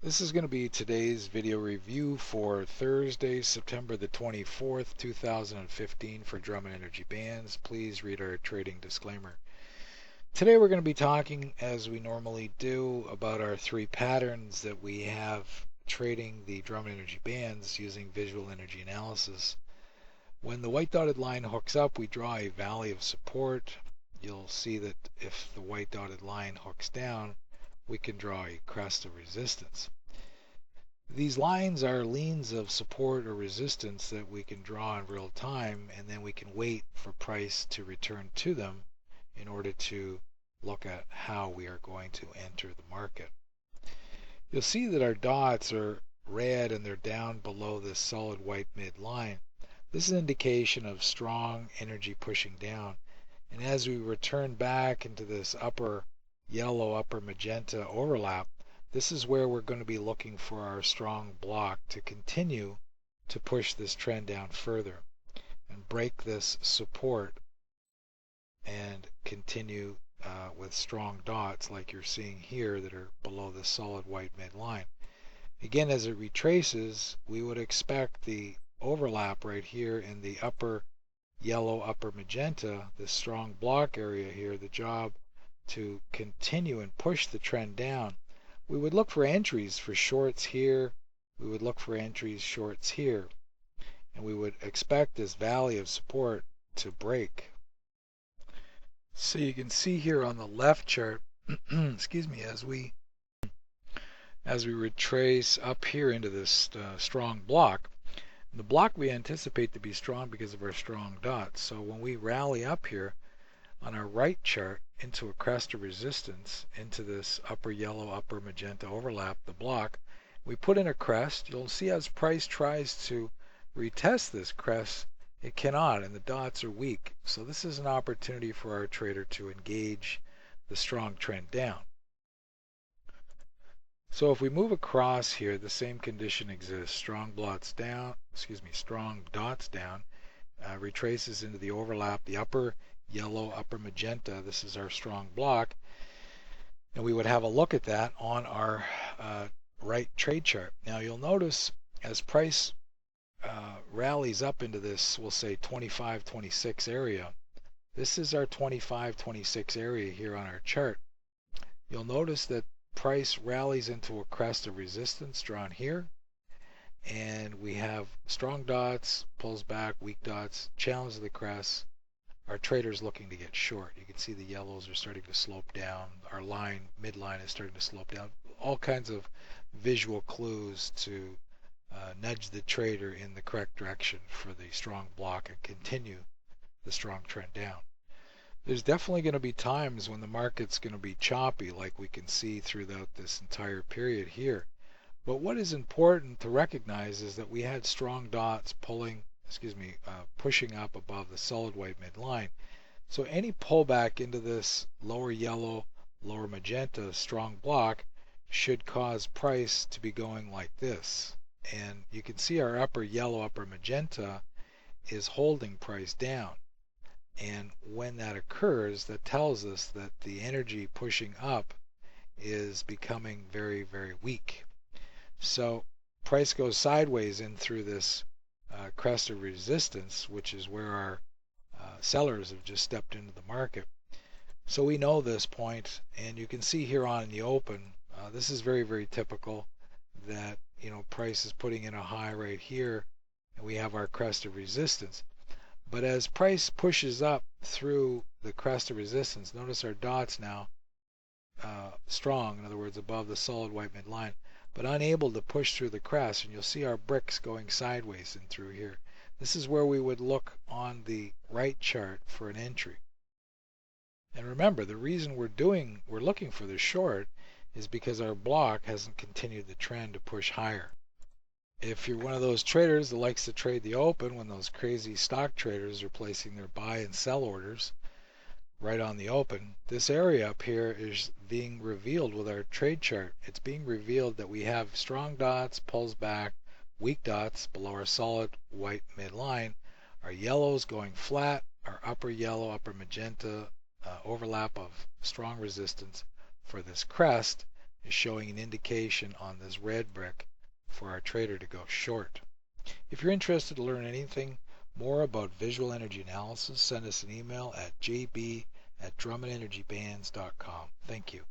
This is going to be today's video review for Thursday, September the 24th, 2015 for Drummond Energy Bands. Please read our trading disclaimer. Today we're going to be talking, as we normally do, about our three patterns that we have trading the Drummond Energy Bands using visual energy analysis. When the white dotted line hooks up, we draw a valley of support. You'll see that if the white dotted line hooks down, we can draw a crest of resistance. These lines are leans of support or resistance that we can draw in real time, and then we can wait for price to return to them in order to look at how we are going to enter the market. You'll see that our dots are red and they're down below this solid white midline. This is an indication of strong energy pushing down. And as we return back into this upper yellow, upper magenta overlap, this is where we're going to be looking for our strong block to continue to push this trend down further and break this support and continue with strong dots like you're seeing here that are below the solid white midline. Again, as it retraces, we would expect the overlap right here in the upper yellow, upper magenta, this strong block area here, the job to continue and push the trend down. We would look for entries for shorts here. We would look for entries shorts here. And we would expect this valley of support to break. So you can see here on the left chart, excuse me, as we retrace up here into this strong block. The block we anticipate to be strong because of our strong dots. So when we rally up here on our right chart into a crest of resistance, into this upper yellow, upper magenta overlap, the block, we put in a crest. You'll see as price tries to retest this crest, it cannot, and the dots are weak. So this is an opportunity for our trader to engage the strong trend down. So if we move across here, the same condition exists. Strong dots down, retraces into the overlap, the upper yellow, upper magenta. This is our strong block, and we would have a look at that on our right trade chart. Now you'll notice as price rallies up into this, we'll say 25-26 area. This is our 25-26 area here on our chart. You'll notice that price rallies into a crest of resistance drawn here, and we have strong dots, pulls back, weak dots, challenge the crest. Our trader's looking to get short. You can see the yellows are starting to slope down. Our midline is starting to slope down. All kinds of visual clues to nudge the trader in the correct direction for the strong block and continue the strong trend down. There's definitely going to be times when the market's going to be choppy, like we can see throughout this entire period here. But what is important to recognize is that we had strong dots pushing up above the solid white midline. So any pullback into this lower yellow, lower magenta strong block should cause price to be going like this. And you can see our upper yellow, upper magenta is holding price down. And when that occurs, that tells us that the energy pushing up is becoming very, very weak. So price goes sideways in through this crest of resistance, which is where our sellers have just stepped into the market. So we know this point, and you can see here on in the open, this is very, very typical that price is putting in a high right here, and we have our crest of resistance. But as price pushes up through the crest of resistance, notice our dots now strong, in other words above the solid white midline, but unable to push through the crest, and you'll see our bricks going sideways in through here. This is where we would look on the right chart for an entry. And remember, the reason we're looking for the short is because our block hasn't continued the trend to push higher. If you're one of those traders that likes to trade the open, when those crazy stock traders are placing their buy and sell orders right on the open, this area up here is being revealed with our trade chart. It's being revealed that we have strong dots, pulls back, weak dots below our solid white midline, our yellows going flat, our upper yellow, upper magenta overlap of strong resistance for this crest, is showing an indication on this red brick for our trader to go short. If you're interested to learn anything more about visual energy analysis, send us an email at jb@drummondenergybands.com. Thank you.